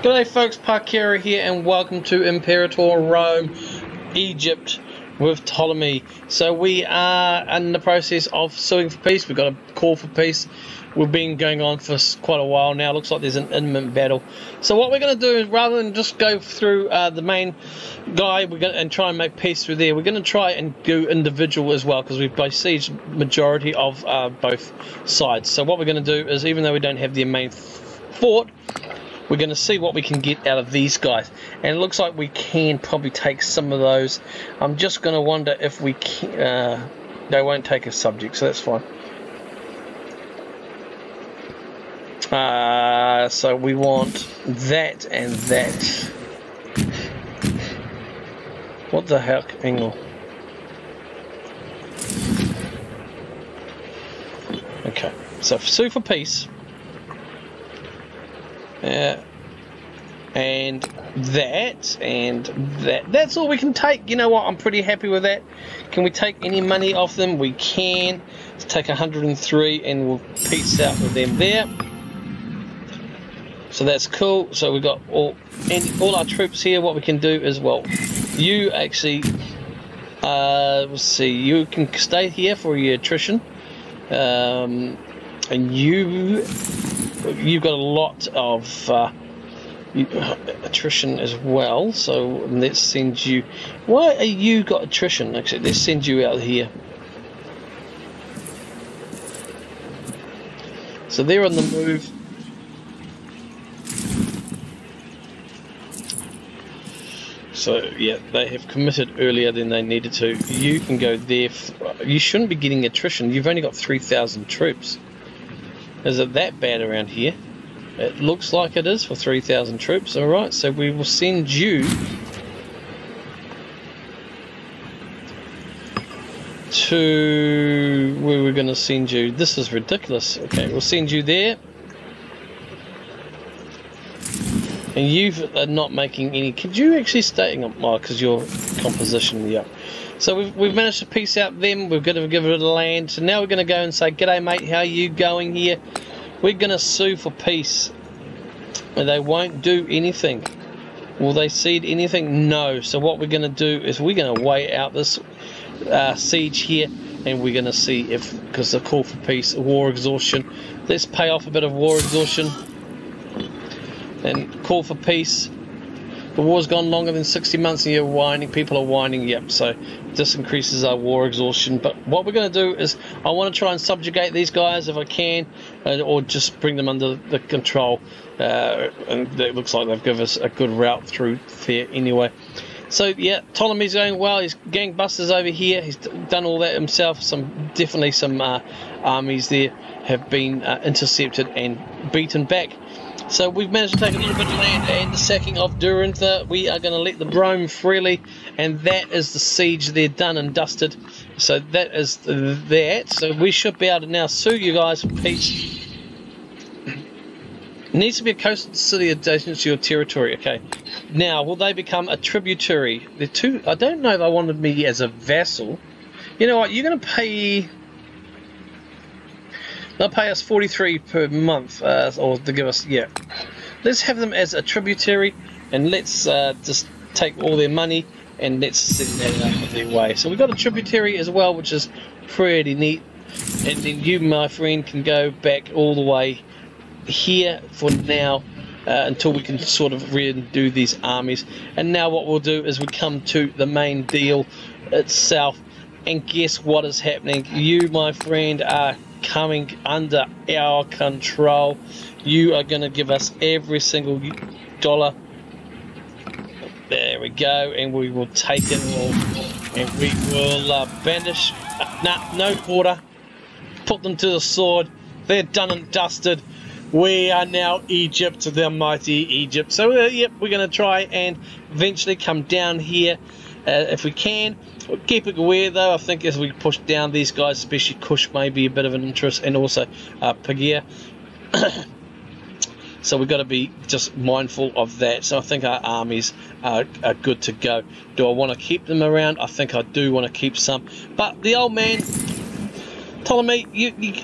G'day folks, Parkera here and welcome to Imperator, Rome, Egypt with Ptolemy. So we are in the process of suing for peace. We've got a call for peace. We've been going on for quite a while now. Looks like there's an imminent battle. So what we're going to do is, rather than just go through the main guy and try and make peace through there, we're going to try and do individual as well, because we've besieged majority of both sides. So what we're going to do is, even though we don't have their main fort, we're going to see what we can get out of these guys, and it looks like we can probably take some of those. I'm just going to wonder if we can. They won't take a subject, so that's fine. So we want that and that. What the heck, Engel? Okay, so sue for peace. And that's all we can take. You know what, I'm pretty happy with that. Can we take any money off them? We can. Let's take 103 and we'll peace out with them there. So that's cool. So we've got all our troops here. What we can do is, well, you actually let's see, you can stay here for your attrition, and you've got a lot of attrition as well, so let's send you. Why are you got attrition? Actually, let's send you out here. So they're on the move. So yeah, they have committed earlier than they needed to. You can go there. You shouldn't be getting attrition. You've only got 3,000 troops. Is it that bad around here? It looks like it is for 3,000 troops. Alright, so we will send you to where we're going to send you. This is ridiculous. Okay, we'll send you there. And you are not making any. Could you actually stay? Oh, because your composition, yeah. So we've managed to piece out them. We're going to give it a land. So now we're going to go and say, "G'day, mate. How are you going here?" We're going to sue for peace. And they won't do anything. Will they cede anything? No. So what we're going to do is we're going to wait out this siege here, and we're going to see if, because the call for peace, war exhaustion. Let's pay off a bit of war exhaustion and call for peace. The war's gone longer than 60 months and you're whining. People are whining. Yep, so this increases our war exhaustion. But what we're going to do is, I want to try and subjugate these guys if I can, or just bring them under the control. And it looks like they've given us a good route through there anyway. So yeah, Ptolemy's going well. He's gangbusters over here. He's done all that himself. Definitely some armies there have been intercepted and beaten back. So we've managed to take a little bit of land, and the sacking of Durantha. We are going to let them roam freely, and that is the siege. They're done and dusted. So that is that. So we should be able to now sue you guys for peace. It needs to be a coastal city adjacent to your territory. Okay. Now, will they become a tributary? They're two. I don't know if I wanted me as a vassal. You know what? You're going to pay. They'll pay us 43 per month, or to give us, yeah. Let's have them as a tributary, and let's just take all their money and let's send that out their way. So we've got a tributary as well, which is pretty neat. And then you, my friend, can go back all the way here for now, until we can sort of redo these armies. And now what we'll do is we come to the main deal itself, and guess what is happening? You, my friend, are coming under our control. You are going to give us every single dollar. There we go, and we will take it all, and we will banish. No quarter. Put them to the sword. They're done and dusted. We are now Egypt, the mighty Egypt. So yep, we're going to try and eventually come down here if we can. We'll keep it aware though. I think as we push down these guys, especially Kush, may be a bit of an interest, and also Parkera. So we've got to be just mindful of that. So I think our armies are good to go. Do I want to keep them around? I think I do want to keep some. But the old man Ptolemy,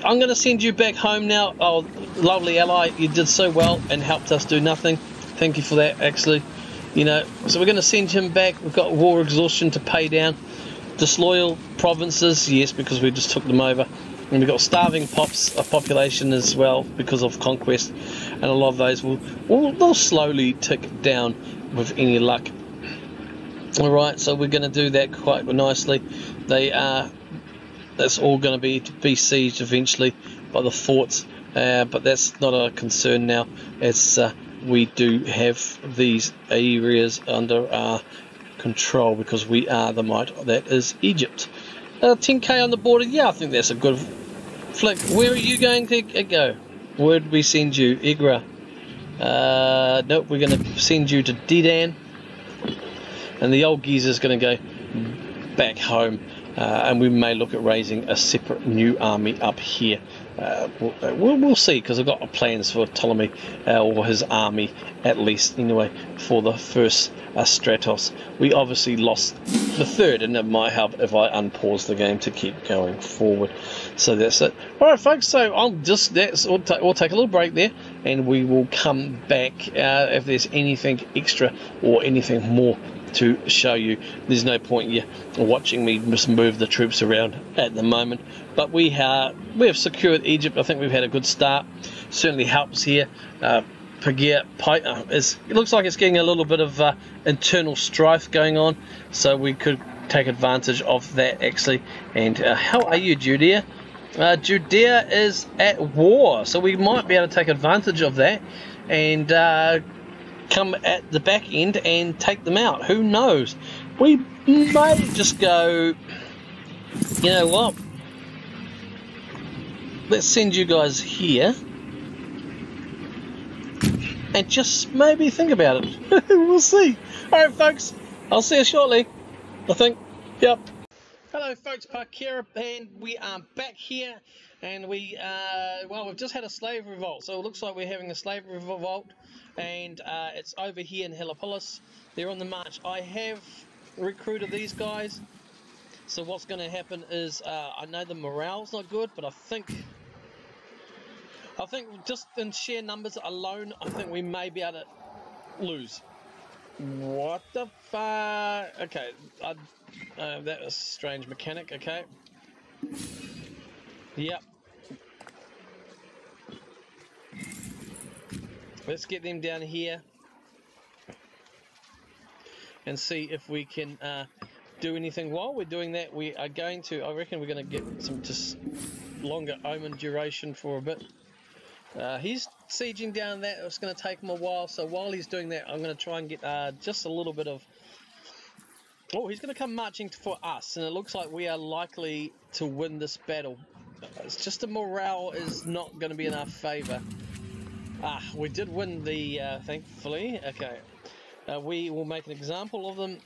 I'm going to send you back home now. Oh, lovely ally, you did so well and helped us do nothing. Thank you for that, actually. You know, so we're going to send him back. We've got war exhaustion to pay down. Disloyal provinces, yes, because we just took them over. And we've got starving population as well because of conquest. And a lot of those they'll slowly tick down with any luck. Alright, so we're going to do that quite nicely. That's all going to be besieged eventually by the forts. But that's not a concern now, as we do have these areas under our control because we are the might that is Egypt. 10k on the border, yeah, I think that's a good flick. Where are you going to go? Where'd we send you? Igra. Nope, we're going to send you to Dedan, and the old geezer's going to go back home, and we may look at raising a separate new army up here. We'll see, because I've got plans for Ptolemy or his army, at least anyway, for the first Stratos. We obviously lost the third, and it might help if I unpause the game to keep going forward. So that's it. Alright folks, so we'll take a little break there, and we will come back if there's anything extra or anything more to show you. There's no point you watching me just move the troops around at the moment, but we have secured Egypt. I think we've had a good start. Certainly helps here. Parkera, it looks like it's getting a little bit of internal strife going on, so we could take advantage of that actually. And how are you, Judea? Judea is at war, so we might be able to take advantage of that and come at the back end and take them out. Who knows? We may just go, you know what, let's send you guys here and just maybe think about it. We'll see. Alright folks, I'll see you shortly, I think. Yep. Hello folks, Parkera, and we are back here, and we've just had a slave revolt, so it looks like we're having a slave revolt, and it's over here in Heliopolis. They're on the march. I have recruited these guys, so what's going to happen is, I know the morale's not good, but I think just in sheer numbers alone, I think we may be able to lose. What the fuck? Okay, that was a strange mechanic, okay. Yep. Let's get them down here and see if we can do anything. While we're doing that, we are going to, I reckon we're going to get some just longer omen duration for a bit. He's sieging down that. It's going to take him a while, so while he's doing that, I'm going to try and get just a little bit of... Oh, he's going to come marching for us, and it looks like we are likely to win this battle. It's just the morale is not going to be in our favour. We did win the, thankfully. Okay. We will make an example of them.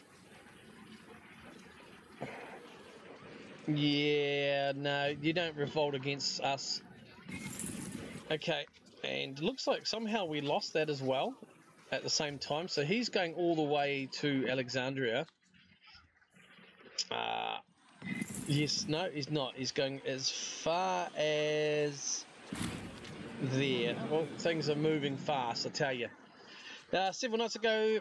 Yeah, no, you don't revolt against us. Okay, and looks like somehow we lost that as well at the same time. So he's going all the way to Alexandria. Yes, no, he's not. He's going as far as there. Well, things are moving fast, I tell you. Several nights ago,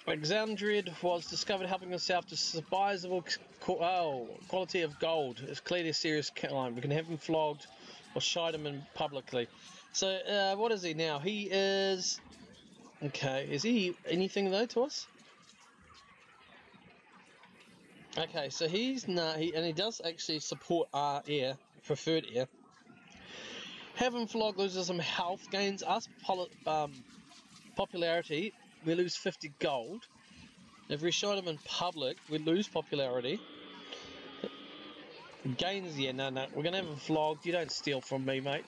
Alexandria was discovered helping himself to sizable quality of gold. It's clearly a serious crime. We can have him flogged or shite him in publicly. So, what is he now? He is... Okay, is he anything though to us? Okay, so he's not... and he does actually support our preferred air. Have him flogged, loses some health, gains us popularity. We lose 50 gold. If we shot him in public, we lose popularity. Gains, yeah, no, we're going to have him flogged. You don't steal from me, mate.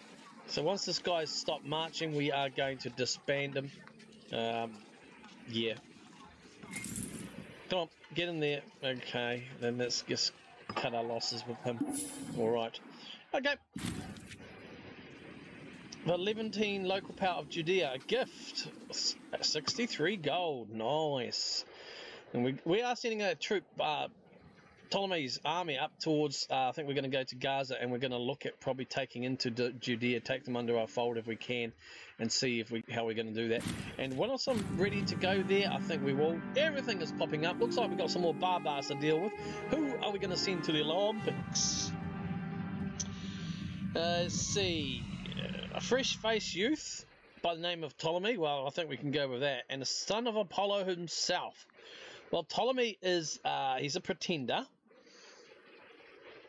So once this guy's stopped marching, we are going to disband him. Yeah. Come on, get in there. Okay, then let's just cut our losses with him. Alright. Okay. The Levantine local power of Judea, a gift. 63 gold, nice. And we are sending a troop Ptolemy's army up towards, I think we're going to go to Gaza, and we're going to look at probably taking into Judea, take them under our fold if we can, and see if how we're going to do that. And once I'm ready to go there, I think we will. Everything is popping up. Looks like we've got some more barbars to deal with. Who are we going to send to the Olympics? Let's see. A fresh-faced youth by the name of Ptolemy. Well, I think we can go with that. And the son of Apollo himself. Well, Ptolemy is, he's a pretender.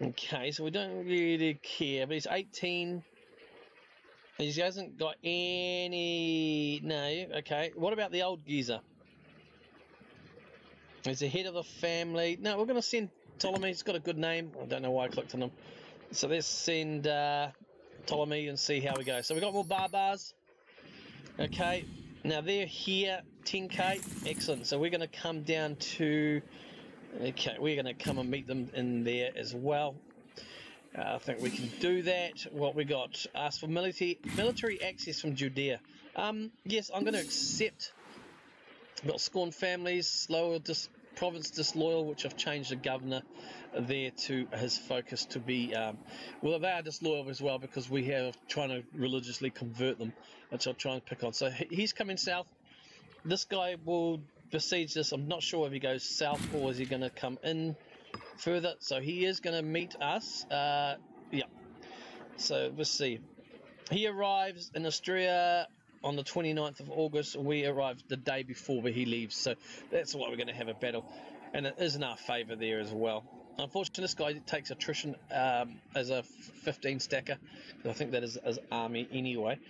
Okay, so we don't really care, but he's 18. He hasn't got any... No, okay. What about the old geezer? He's the head of the family. No, we're going to send Ptolemy. He's got a good name. I don't know why I clicked on him. So let's send Ptolemy and see how we go. So we've got more barbars. Okay, now they're here, 10k. Excellent. So we're going to come down to... Okay, we're going to come and meet them in there as well. I think we can do that. What we got? Ask for military access from Judea. Yes, I'm going to accept. We've got scorned families, province disloyal, which I've changed the governor there to his focus to be, well, they are disloyal as well because we have trying to religiously convert them, which I'll try and pick on. So he's coming south. This guy will besiege this. I'm not sure if he goes south or is he going to come in further. So he is going to meet us. Yeah. So let's see. He arrives in Austria on the 29th of August. We arrive the day before, but he leaves. So that's why we're going to have a battle. And it is in our favour there as well. Unfortunately, this guy takes attrition as a 15 stacker. I think that is his army anyway.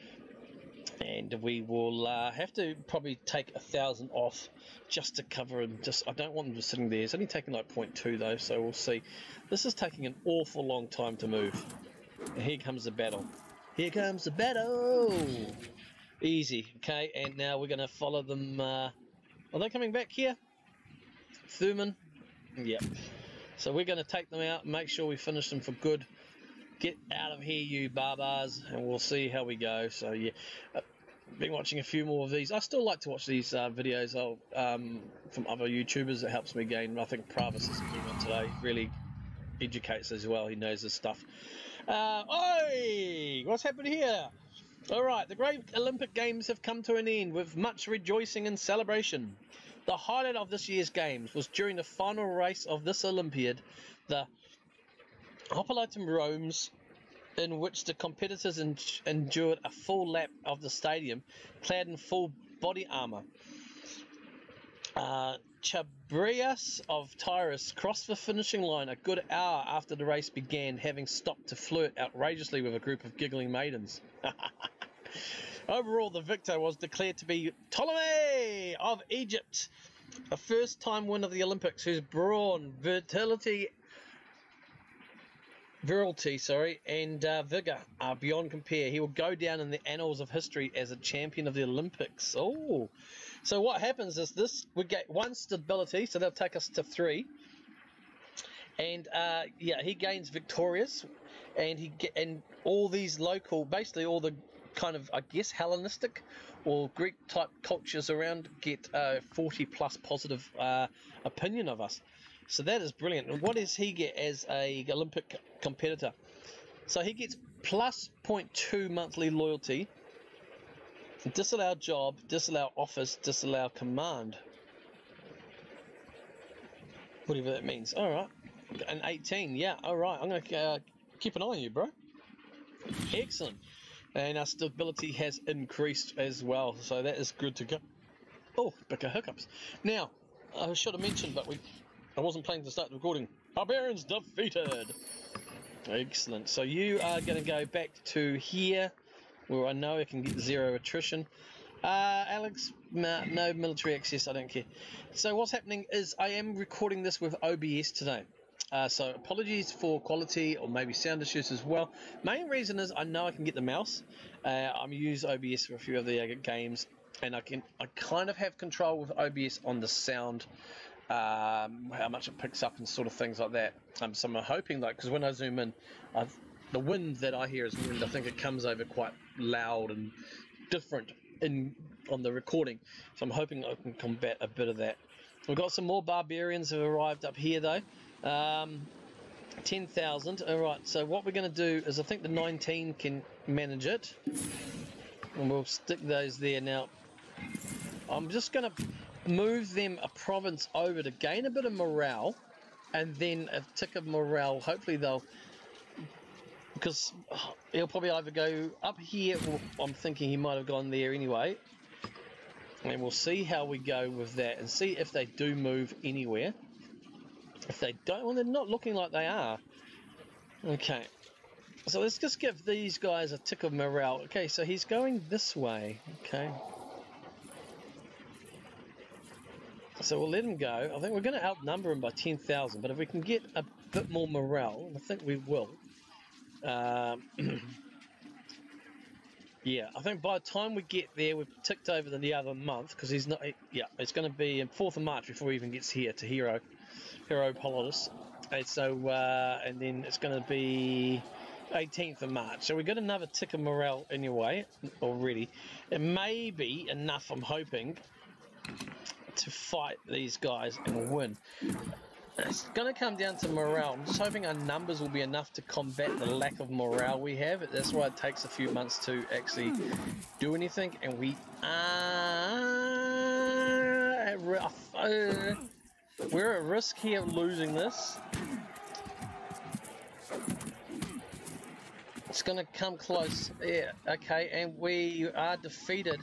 And we will have to probably take 1,000 off just to cover him. I don't want him just sitting there. It's only taking like 0.2 though, so we'll see. This is taking an awful long time to move. And here comes the battle. Here comes the battle! Easy, okay, and now we're going to follow them. Are they coming back here? Thurman? Yep. So we're going to take them out, make sure we finish them for good. Get out of here, you barbars, and we'll see how we go. So yeah, been watching a few more of these. I still like to watch these videos from other YouTubers. It helps me gain. I think Pravis is doing one today. Really educates as well. He knows his stuff. Oi! What's happened here? Alright, the Great Olympic Games have come to an end with much rejoicing and celebration. The highlight of this year's Games was during the final race of this Olympiad, the Hoplitum Romes, in which the competitors endured a full lap of the stadium clad in full body armour. Chabrias of Tyrus crossed the finishing line a good hour after the race began, having stopped to flirt outrageously with a group of giggling maidens. Overall, the victor was declared to be Ptolemy of Egypt, a first-time winner of the Olympics, whose brawn, virility, and vigor are beyond compare. He will go down in the annals of history as a champion of the Olympics. Oh, so what happens is this: we get 1 stability, so they'll take us to 3. And yeah, he gains victorious, and all these local, basically all the kind of, I guess, Hellenistic or Greek type cultures around get 40 plus positive opinion of us. So that is brilliant. And what does he get as a Olympic competitor? So he gets plus 0.2 monthly loyalty, disallow job, disallow office, disallow command. Whatever that means. All right. And 18, yeah, all right. I'm going to keep an eye on you, bro. Excellent. And our stability has increased as well, so that is good to go. Oh, bit of hiccups. Now, I should have mentioned, but I wasn't planning to start the recording. Barbarians defeated. Excellent. So you are going to go back to here, where I know I can get 0 attrition. Alex, no military access, I don't care. So what's happening is I am recording this with OBS today. So apologies for quality or maybe sound issues as well. Main reason is I know I can get the mouse. I use OBS for a few of the games, and I kind of have control with OBS on the sound, how much it picks up and sort of things like that. So I'm hoping, like, because when I zoom in, the wind that I hear is wind. I think it comes over quite loud and different on the recording. So I'm hoping I can combat a bit of that. We've got some more barbarians who have arrived up here though. 10,000. Alright, so what we're going to do is I think the 19 can manage it. And we'll stick those there. Now, I'm just going to move them a province over to gain a bit of morale. And then a tick of morale. Hopefully they'll... Because he'll probably either go up here, or I'm thinking he might have gone there anyway. And we'll see how we go with that and see if they do move anywhere. If they don't, well, they're not looking like they are. Okay. So let's just give these guys a tick of morale. Okay, so he's going this way. Okay. So we'll let him go. I think we're going to outnumber him by 10,000. But if we can get a bit more morale, and I think we will. Yeah, I think by the time we get there, we've ticked over the other month, because he's not. Yeah, it's going to be 4th of March before he even gets here to Hero Polis, and so and then it's going to be 18th of March. So we got another tick of morale anyway already. It may be enough, I'm hoping, to fight these guys and win. It's going to come down to morale. I'm just hoping our numbers will be enough to combat the lack of morale we have. That's why it takes a few months to actually do anything. And we are... we're at risk here of losing this. It's going to come close. Yeah, okay. And we are defeated.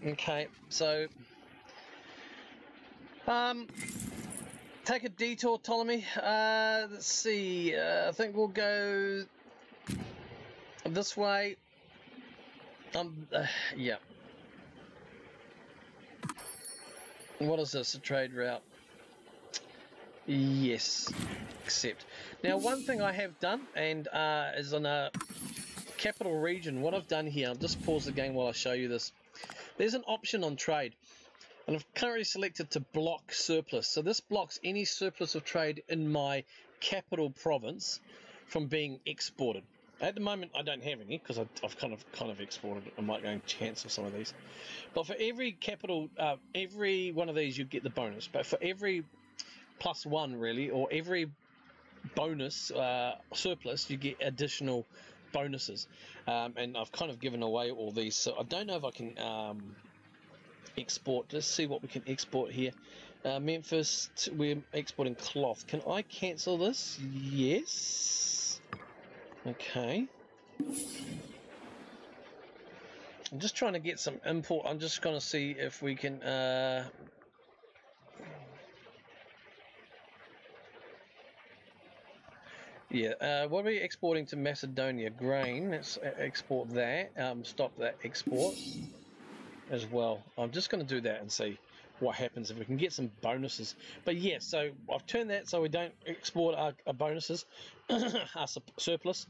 Okay, so... take a detour, Ptolemy. Let's see. I think we'll go this way. Yeah. What is this? A trade route? Yes. Accept. Now, one thing I have done, and is on a capital region. What I've done here, I'll just pause the game while I show you this. There's an option on trade. And I've currently selected to block surplus. So this blocks any surplus of trade in my capital province from being exported. At the moment, I don't have any because I've kind of exported. I might go and cancel some of these. But for every capital, every one of these, you get the bonus. But for every +1, really, or every bonus surplus, you get additional bonuses. And I've kind of given away all these. So I don't know if I can... export. Let's see what we can export here. Memphis, we're exporting cloth. Can I cancel this? Yes. Okay. I'm just trying to get some import. I'm just going to see if we can yeah, what are we exporting to Macedonia? Grain. Let's export that. Stop that export as well. I'm just going to do that and see what happens if we can get some bonuses. But yeah, so I've turned that so we don't export our bonuses, our surplus.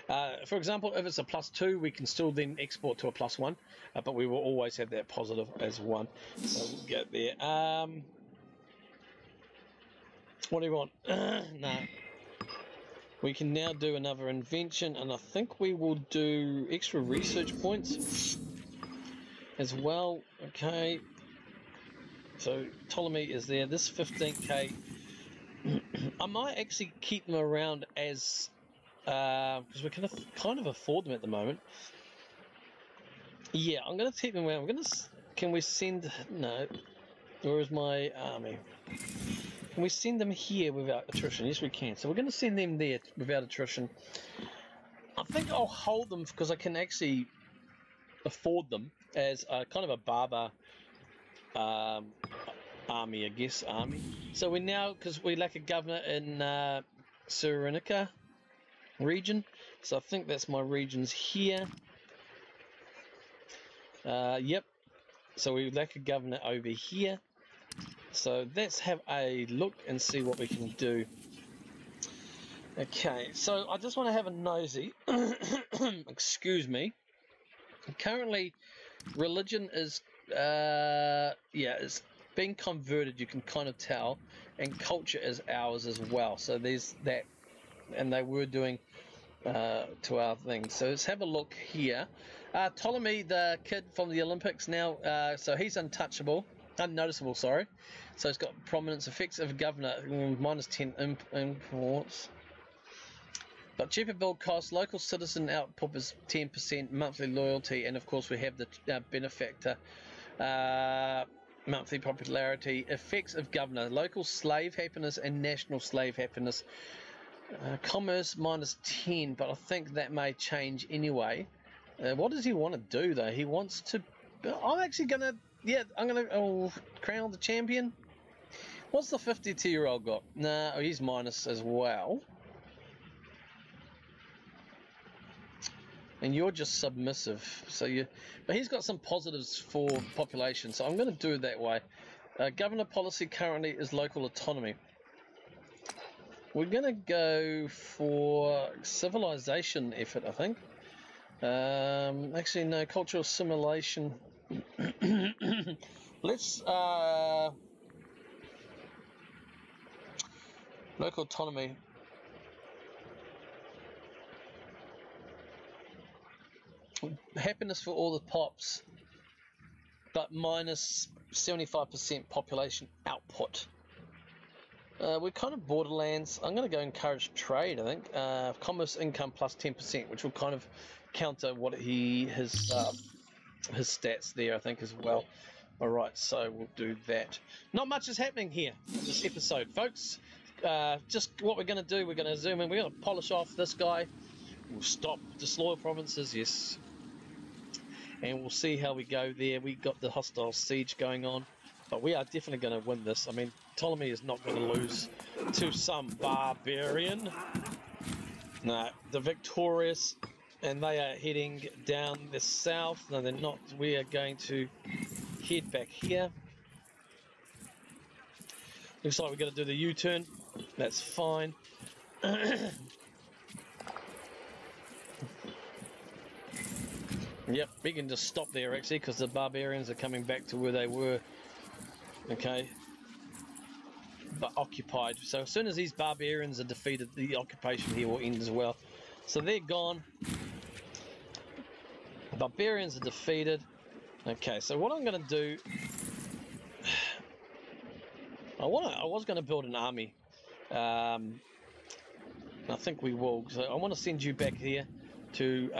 For example, if it's a +2, we can still then export to a +1, but we will always have that positive as 1. So we'll get there. What do you want? No. We can now do another invention, and I think we will do extra research points as well. Okay, so Ptolemy is there. This 15k, I might actually keep them around as because we can kind of afford them at the moment. Yeah, I'm going to keep them around. Can we send? No, where is my army? Can we send them here without attrition? Yes, we can. So we're going to send them there without attrition. I think I'll hold them because I can actually afford them as a kind of a barber army, I guess, So we now, because we lack a governor in Cyrenaica region, so I think that's my regions here. Yep, so we lack a governor over here, so let's have a look and see what we can do. Okay, so I just want to have a nosy. Excuse me. Currently, religion is, it's being converted, you can kind of tell, and culture is ours as well. So there's that, and they were doing to our thing. So let's have a look here. Ptolemy, the kid from the Olympics now, so he's untouchable. unnoticeable, sorry. So it's got prominence, effects of governor, -10 imports. But cheaper build costs, local citizen output is 10%, monthly loyalty, and of course we have the benefactor, monthly popularity, effects of governor, local slave happiness and national slave happiness. Commerce -10, but I think that may change anyway. What does he want to do though? He wants to. I'm actually gonna. Yeah, I'm gonna crown the champion. What's the 52-year-old got? Nah, he's minus as well. And you're just submissive, so but he's got some positives for population, so I'm going to do it that way. Governor policy currently is local autonomy. We're going to go for civilization effort, I think. Actually, no, cultural assimilation. Let's local autonomy. Happiness for all the pops, but minus 75% population output. We're kind of borderlands. I'm going to go encourage trade, I think. Commerce income plus 10%, which will kind of counter what his stats there, I think, as well. All right, so we'll do that. Not much is happening here this episode, folks. Just what we're going to do, we're going to zoom in. We're going to polish off this guy. We'll stop disloyal provinces, yes. And we'll see how we go there. We got the hostile siege going on, but we are definitely going to win this. I mean, Ptolemy is not going to lose to some barbarian. No, they're victorious, and they are heading down the south. No, they're not. We are going to head back here. Looks like we're going to do the U-turn. That's fine. Yep, we can just stop there actually because the barbarians are coming back to where they were. Okay. But occupied. So as soon as these barbarians are defeated, the occupation here will end as well. So they're gone. The barbarians are defeated. Okay, so what I'm going to do... I was going to build an army. I think we will. So I want to send you back here to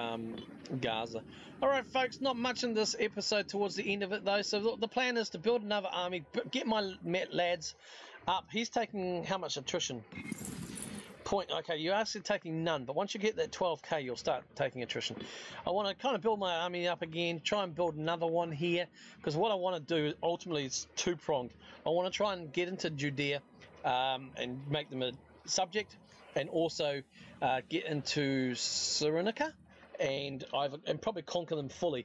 Gaza. Alright folks, not much in this episode towards the end of it though, so the plan is to build another army, get my lads up. He's taking how much attrition? Okay, you're actually taking none, but once you get that 12k you'll start taking attrition. I want to kind of build my army up again, try and build another one here, because what I want to do ultimately is two-pronged. I want to try and get into Judea and make them a subject, and also get into Cyrenaica and probably conquer them fully,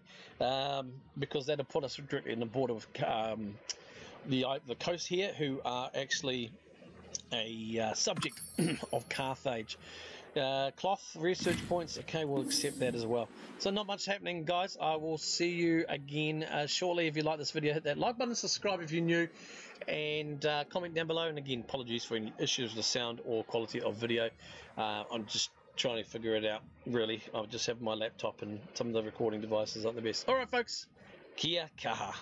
because that'll put us directly in the border with the coast here, who are actually a subject of Carthage. Cloth research points, okay, we'll accept that as well. So not much happening, guys. I will see you again shortly. If you like this video, hit that like button, subscribe if you're new, and comment down below. And again, apologies for any issues with the sound or quality of video. I'm just trying to figure it out, really. I just have my laptop and some of the recording devices aren't the best. Alright folks, kia kaha.